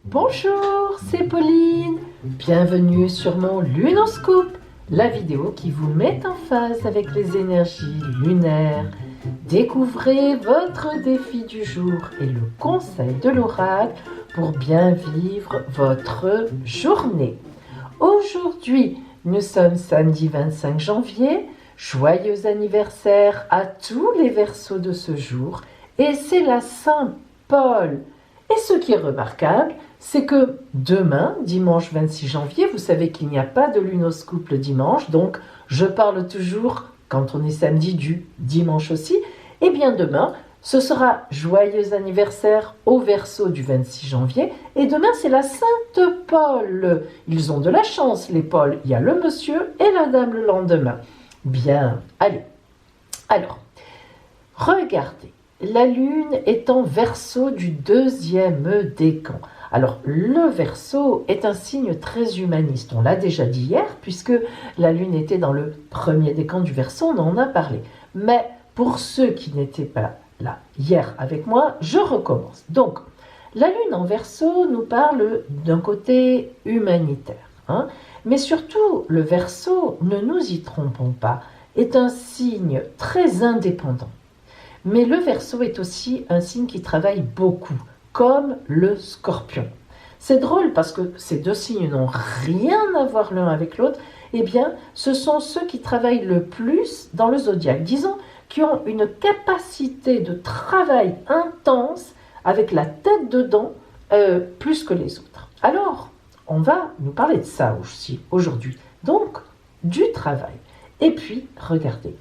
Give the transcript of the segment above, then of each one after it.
Bonjour, c'est Pauline. Bienvenue sur mon Lunoscope, la vidéo qui vous met en phase avec les énergies lunaires. Découvrez votre défi du jour et le conseil de l'oracle pour bien vivre votre journée. Aujourd'hui, nous sommes samedi 25 janvier. Joyeux anniversaire à tous les Verseaux de ce jour. Et c'est la Saint-Paul. Et ce qui est remarquable, c'est que demain, dimanche 26 janvier, vous savez qu'il n'y a pas de lunoscope le dimanche, donc je parle toujours, quand on est samedi, du dimanche aussi. Et bien demain, ce sera joyeux anniversaire au Verseau du 26 janvier. Et demain, c'est la Sainte Paul. Ils ont de la chance, les Pauls. Il y a le monsieur et la dame le lendemain. Bien, allez. Alors, regardez. La Lune est en Verseau du deuxième décan. Alors, le Verseau est un signe très humaniste. On l'a déjà dit hier, puisque la Lune était dans le premier décan du Verseau, on en a parlé. Mais pour ceux qui n'étaient pas là hier avec moi, je recommence. Donc, la Lune en Verseau nous parle d'un côté humanitaire. Mais surtout, le Verseau, ne nous y trompons pas, est un signe très indépendant. Mais le Verseau est aussi un signe qui travaille beaucoup, comme le Scorpion. C'est drôle parce que ces deux signes n'ont rien à voir l'un avec l'autre. Eh bien, ce sont ceux qui travaillent le plus dans le zodiaque. Disons, qui ont une capacité de travail intense avec la tête dedans, plus que les autres. Alors, on va nous parler de ça aussi aujourd'hui. Donc, du travail. Et puis, regardez.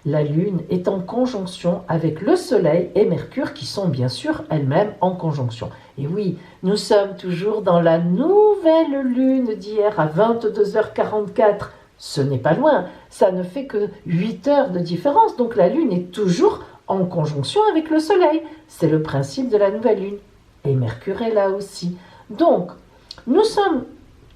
La Lune est en conjonction avec le Soleil et Mercure qui sont bien sûr elles-mêmes en conjonction. Et oui, nous sommes toujours dans la nouvelle Lune d'hier à 22h44. Ce n'est pas loin, ça ne fait que 8 heures de différence. Donc la Lune est toujours en conjonction avec le Soleil. C'est le principe de la nouvelle Lune. Et Mercure est là aussi. Donc, nous sommes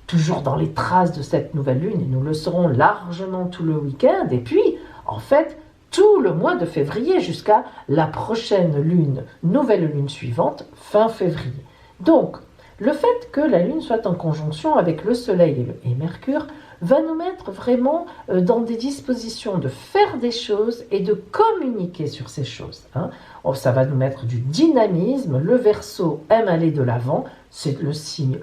toujours dans les traces de cette nouvelle Lune et nous le serons largement tout le week-end. Et puis, en fait, tout le mois de février jusqu'à la prochaine lune, nouvelle lune suivante, fin février. Donc, le fait que la lune soit en conjonction avec le soleil et Mercure va nous mettre vraiment dans des dispositions de faire des choses et de communiquer sur ces choses. Ça va nous mettre du dynamisme. Le Verseau aime aller de l'avant, c'est le signe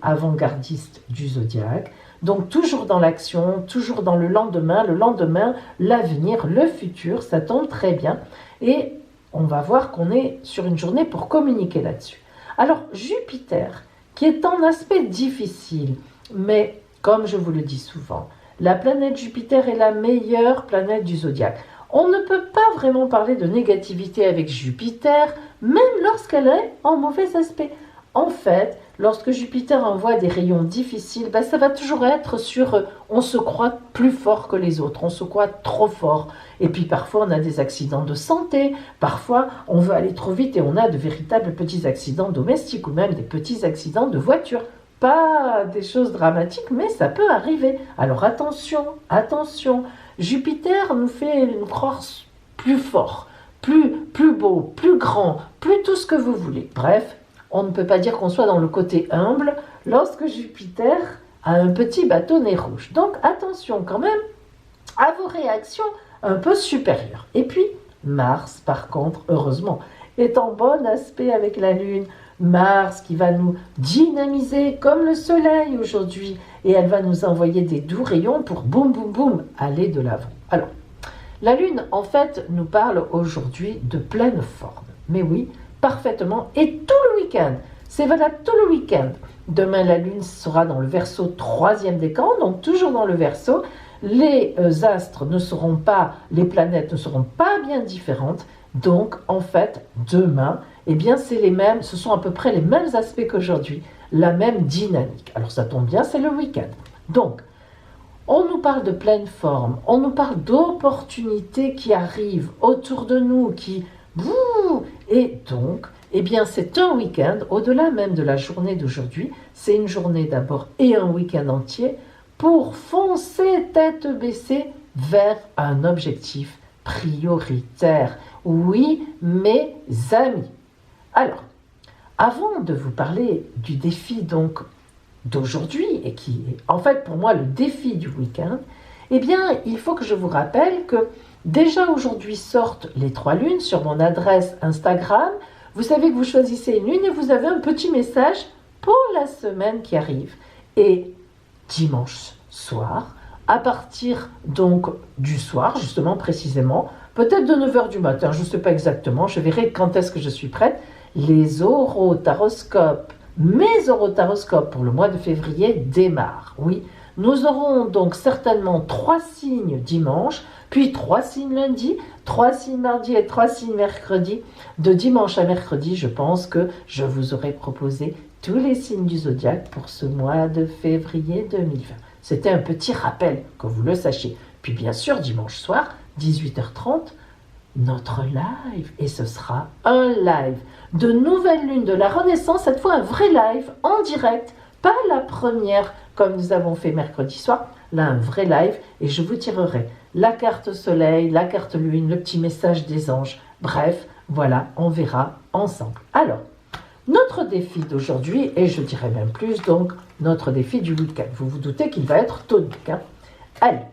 avant-gardiste du zodiaque. Donc toujours dans l'action, toujours dans le lendemain, l'avenir, le futur, ça tombe très bien. Et on va voir qu'on est sur une journée pour communiquer là-dessus. Alors Jupiter, qui est en aspect difficile, mais comme je vous le dis souvent, la planète Jupiter est la meilleure planète du zodiaque. On ne peut pas vraiment parler de négativité avec Jupiter, même lorsqu'elle est en mauvais aspect. En fait, lorsque Jupiter envoie des rayons difficiles, ça va toujours être sur on se croit plus fort que les autres, on se croit trop fort. Et puis parfois on a des accidents de santé, parfois on veut aller trop vite et on a de véritables petits accidents domestiques ou même des petits accidents de voiture. Pas des choses dramatiques, mais ça peut arriver. Alors attention, attention. Jupiter nous fait nous croire plus fort, plus beau, plus grand, plus tout ce que vous voulez. Bref. On ne peut pas dire qu'on soit dans le côté humble lorsque Jupiter a un petit bâtonnet rouge. Donc attention quand même à vos réactions un peu supérieures. Et puis Mars, par contre, heureusement, est en bon aspect avec la Lune. Mars qui va nous dynamiser comme le Soleil aujourd'hui. Et elle va nous envoyer des doux rayons pour boum, boum, boum, aller de l'avant. Alors, la Lune, en fait, nous parle aujourd'hui de pleine forme. Mais oui, parfaitement, et tout le week-end. C'est valable tout le week-end. Demain, la Lune sera dans le Verseau 3e décan, donc toujours dans le Verseau. Les astres ne seront pas, les planètes ne seront pas bien différentes. Donc, en fait, demain, c'est les mêmes, ce sont à peu près les mêmes aspects qu'aujourd'hui, la même dynamique. Alors, ça tombe bien, c'est le week-end. Donc, on nous parle de pleine forme, on nous parle d'opportunités qui arrivent autour de nous, et donc, c'est un week-end, au-delà même de la journée d'aujourd'hui, c'est une journée d'abord et un week-end entier pour foncer tête baissée vers un objectif prioritaire. Oui, mes amis. Alors, Avant de vous parler du défi donc d'aujourd'hui, et qui est en fait pour moi le défi du week-end, eh bien il faut que je vous rappelle que déjà aujourd'hui sortent les 3 lunes sur mon adresse Instagram. Vous savez que vous choisissez une lune et vous avez un petit message pour la semaine qui arrive. Et dimanche soir, à partir donc du soir, justement précisément, peut-être de 9h du matin, je ne sais pas exactement, je verrai quand est-ce que je suis prête, les orotaroscopes, mes orotaroscopes pour le mois de février démarrent. Oui, nous aurons donc certainement 3 signes dimanche, puis 3 signes lundi, 3 signes mardi et 3 signes mercredi. De dimanche à mercredi, je pense que je vous aurai proposé tous les signes du zodiaque pour ce mois de février 2020. C'était un petit rappel, que vous le sachiez. Puis bien sûr, dimanche soir, 18h30, notre live. Et ce sera un live de nouvelle lune de la Renaissance, cette fois un vrai live en direct, pas la première comme nous avons fait mercredi soir, là un vrai live, et je vous tirerai la carte soleil, la carte lune, le petit message des anges. Bref, voilà, on verra ensemble. Alors, notre défi d'aujourd'hui, et je dirais même plus, donc notre défi du week-end. Vous vous doutez qu'il va être tonique. Hein. Allez,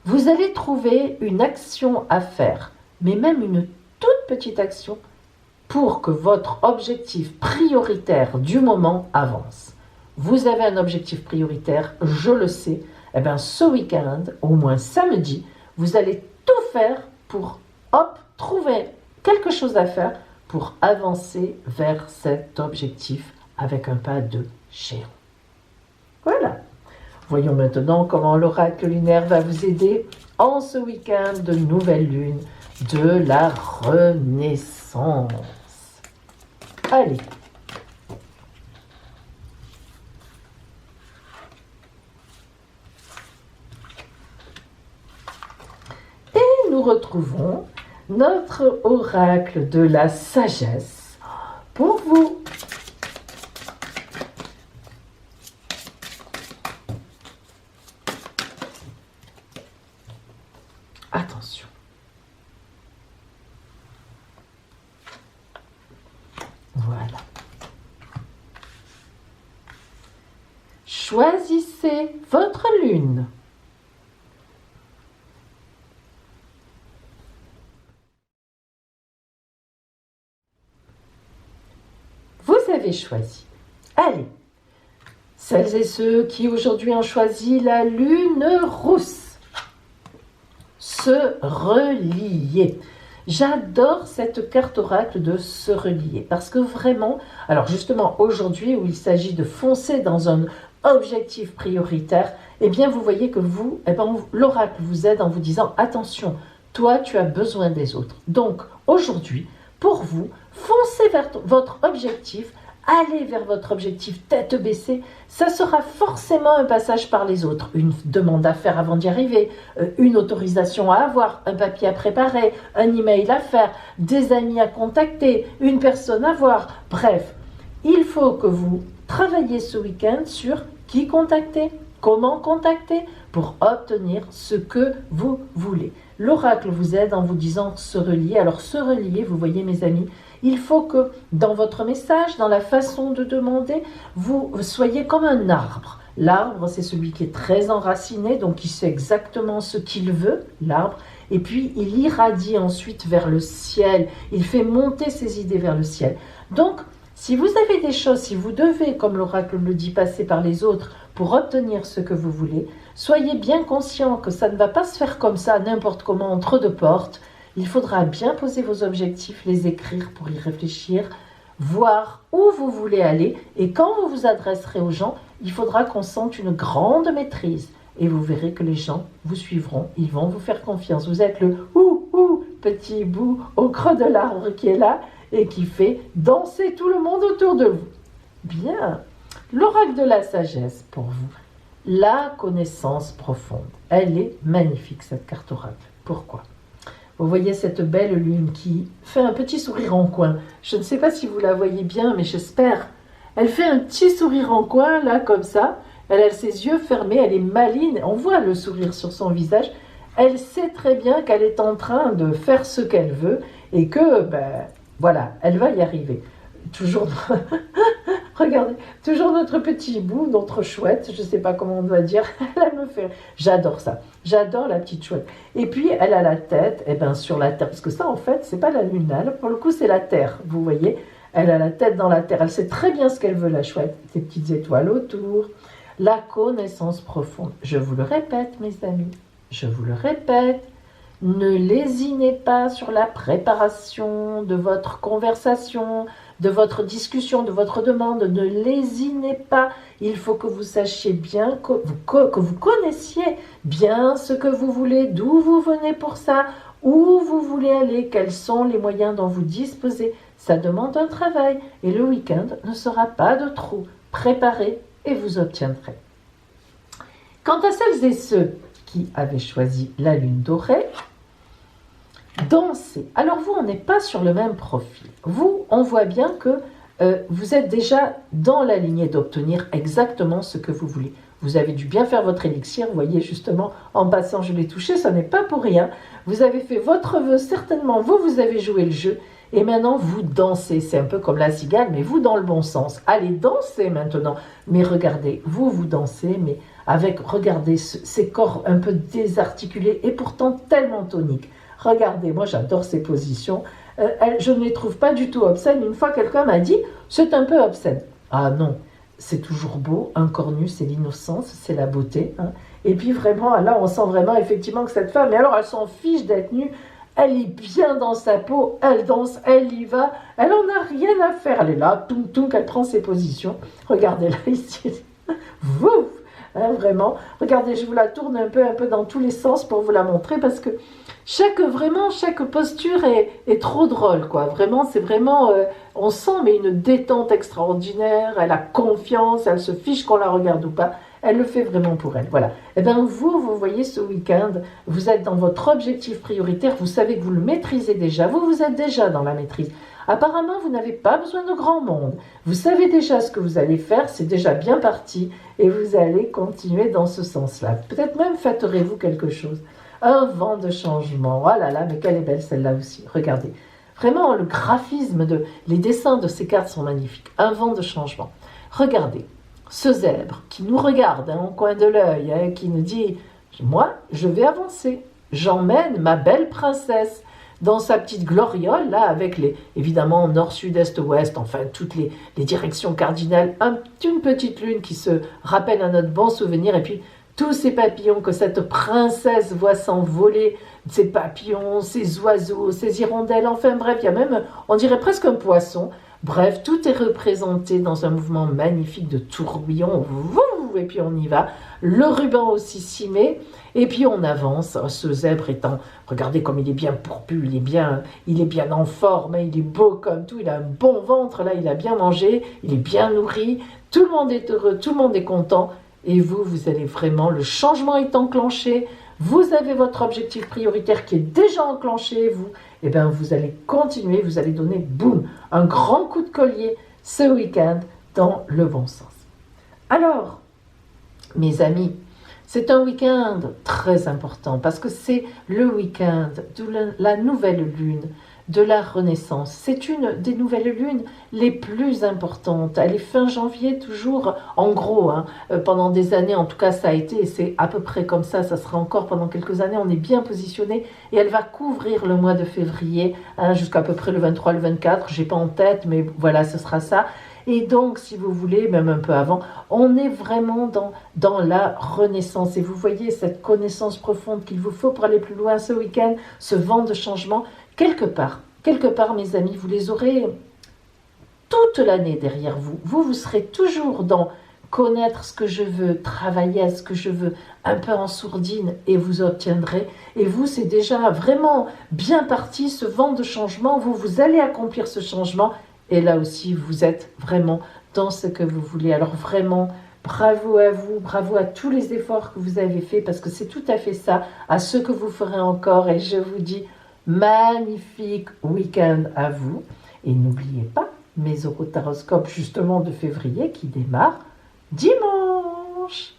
vous allez trouver une action à faire, mais même une toute petite action pour que votre objectif prioritaire du moment avance. Vous avez un objectif prioritaire, je le sais, eh bien ce week-end, au moins samedi, vous allez tout faire pour trouver quelque chose à faire pour avancer vers cet objectif avec un pas de géant. Voilà. Voyons maintenant comment l'oracle lunaire va vous aider en ce week-end de nouvelle lune de la Renaissance. Allez. Et nous retrouvons notre oracle de la sagesse pour vous. Attention. Voilà. Choisissez votre lune. Vous avez choisi. Allez, celles et ceux qui aujourd'hui ont choisi la lune rousse, se relier. J'adore cette carte oracle de se relier parce que vraiment, alors justement aujourd'hui où il s'agit de foncer dans un objectif prioritaire, eh bien vous voyez que vous, l'oracle vous aide en vous disant attention, toi tu as besoin des autres. Donc aujourd'hui, pour vous, foncez vers votre objectif, allez vers votre objectif tête baissée, ça sera forcément un passage par les autres, une demande à faire avant d'y arriver, une autorisation à avoir, un papier à préparer, un email à faire, des amis à contacter, une personne à voir. Bref, il faut que vous travailliez ce week-end sur qui contacter, comment contacter pour obtenir ce que vous voulez. L'oracle vous aide en vous disant se relier. Alors se relier, vous voyez mes amis, il faut que dans votre message, dans la façon de demander, vous soyez comme un arbre. L'arbre, c'est celui qui est très enraciné, donc il sait exactement ce qu'il veut, l'arbre. Et puis, il irradie ensuite vers le ciel. Il fait monter ses idées vers le ciel. Donc, si vous avez des choses, si vous devez, comme l'oracle le dit, passer par les autres pour obtenir ce que vous voulez, soyez bien conscient que ça ne va pas se faire comme ça, n'importe comment, entre deux portes. Il faudra bien poser vos objectifs, les écrire pour y réfléchir, voir où vous voulez aller. Et quand vous vous adresserez aux gens, il faudra qu'on sente une grande maîtrise. Et vous verrez que les gens vous suivront, ils vont vous faire confiance. Vous êtes le petit bout au creux de l'arbre qui est là et qui fait danser tout le monde autour de vous. Bien, l'oracle de la sagesse pour vous. La connaissance profonde. Elle est magnifique cette carte oracle. Pourquoi ? Vous voyez cette belle lune qui fait un petit sourire en coin. Je ne sais pas si vous la voyez bien, mais j'espère. Elle fait un petit sourire en coin, là, comme ça. Elle a ses yeux fermés, elle est maligne. On voit le sourire sur son visage. Elle sait très bien qu'elle est en train de faire ce qu'elle veut et que, voilà, elle va y arriver. toujours, regardez, toujours notre petit hibou, notre chouette, je ne sais pas comment on doit dire, elle me fait, j'adore ça, j'adore la petite chouette. Et puis elle a la tête, et bien sur la terre, parce que ça en fait, c'est pas la lune, là, pour le coup c'est la terre, vous voyez, elle a la tête dans la terre, elle sait très bien ce qu'elle veut la chouette, des petites étoiles autour, la connaissance profonde. Je vous le répète mes amis, je vous le répète, ne lésinez pas sur la préparation de votre conversation, de votre discussion, de votre demande. Ne lésinez pas. Il faut que vous sachiez bien, que vous connaissiez bien ce que vous voulez, d'où vous venez pour ça, où vous voulez aller, quels sont les moyens dont vous disposez. Ça demande un travail et le week-end ne sera pas de trop. Préparez et vous obtiendrez. Quant à celles et ceux qui avaient choisi la lune dorée, danser. Alors vous, on n'est pas sur le même profil. Vous, on voit bien que vous êtes déjà dans la lignée d'obtenir exactement ce que vous voulez. Vous avez dû bien faire votre élixir, vous voyez justement, en passant je l'ai touché, ça n'est pas pour rien. Vous avez fait votre vœu, certainement, vous avez joué le jeu, et maintenant vous dansez. C'est un peu comme la cigale, mais vous dans le bon sens. Allez, dansez maintenant. Mais regardez, vous dansez, mais avec, regardez, ces corps un peu désarticulés, et pourtant tellement toniques. Regardez, moi j'adore ces positions. Je ne les trouve pas du tout obscènes. Une fois, quelqu'un m'a dit, c'est un peu obscène. Ah non, c'est toujours beau. Un corps nu, c'est l'innocence, c'est la beauté. Hein. Et puis vraiment, là, on sent vraiment effectivement que cette femme, mais alors elle s'en fiche d'être nue. Elle est bien dans sa peau, elle danse, elle y va. Elle en a rien à faire. Elle est là, elle prend ses positions. Regardez là, ici. Vouf. Hein, vraiment. Regardez, je vous la tourne un peu dans tous les sens pour vous la montrer parce que chaque posture est trop drôle, quoi. Vraiment, c'est vraiment, on sent mais une détente extraordinaire. Elle a confiance, elle se fiche qu'on la regarde ou pas. Elle le fait vraiment pour elle. Voilà. Et bien vous voyez ce week-end, vous êtes dans votre objectif prioritaire. Vous savez que vous le maîtrisez déjà. Vous êtes déjà dans la maîtrise. Apparemment, vous n'avez pas besoin de grand monde. Vous savez déjà ce que vous allez faire, c'est déjà bien parti et vous allez continuer dans ce sens-là. Peut-être même fêterez-vous quelque chose. Un vent de changement. Oh là là, mais quelle est belle celle-là aussi. Regardez. Vraiment, le graphisme, les dessins de ces cartes sont magnifiques. Un vent de changement. Regardez, ce zèbre qui nous regarde au coin de l'œil, qui nous dit « Moi, je vais avancer. J'emmène ma belle princesse. » Dans sa petite gloriole, là, avec évidemment, nord, sud, est, ouest, enfin, toutes les directions cardinales, une petite lune qui se rappelle à notre bon souvenir, et puis tous ces papillons que cette princesse voit s'envoler, ces papillons, ces oiseaux, ces hirondelles, enfin bref, il y a même, on dirait presque un poisson. Bref, tout est représenté dans un mouvement magnifique de tourbillon, et puis on y va. Le ruban aussi s'y met, et puis on avance. Ce zèbre étant, regardez comme il est bien pourpu, il est bien en forme, il est beau comme tout, il a un bon ventre, là il a bien mangé, il est bien nourri, tout le monde est heureux, tout le monde est content, et vous allez vraiment, le changement est enclenché, vous avez votre objectif prioritaire qui est déjà enclenché, et bien vous allez continuer, vous allez donner, boum, un grand coup de collier ce week-end dans le bon sens. Alors, mes amis, c'est un week-end très important parce que c'est le week-end de la nouvelle lune, de la renaissance. C'est une des nouvelles lunes les plus importantes. Elle est fin janvier toujours, en gros, pendant des années, en tout cas ça a été, et c'est à peu près comme ça sera encore pendant quelques années, on est bien positionné et elle va couvrir le mois de février jusqu'à peu près le 23, le 24, j'ai pas en tête, mais voilà, ce sera ça. Et donc, si vous voulez, même un peu avant, on est vraiment dans la renaissance. Et vous voyez cette connaissance profonde qu'il vous faut pour aller plus loin ce week-end, ce vent de changement, quelque part, mes amis, vous les aurez toute l'année derrière vous. Vous serez toujours dans connaître ce que je veux, travailler à ce que je veux, un peu en sourdine, et vous obtiendrez. Et vous, c'est déjà vraiment bien parti, ce vent de changement. Vous allez accomplir ce changement. Et là aussi, vous êtes vraiment dans ce que vous voulez. Alors vraiment, bravo à vous, bravo à tous les efforts que vous avez faits, parce que c'est tout à fait ça, à ceux que vous ferez encore. Et je vous dis, magnifique week-end à vous. Et n'oubliez pas mes horotaroscopes justement de février qui démarrent dimanche.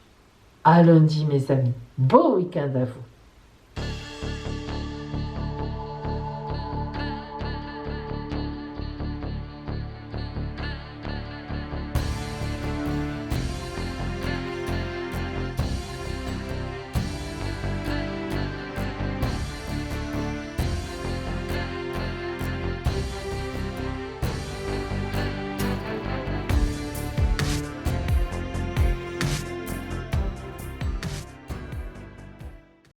À lundi, mes amis. Beau week-end à vous.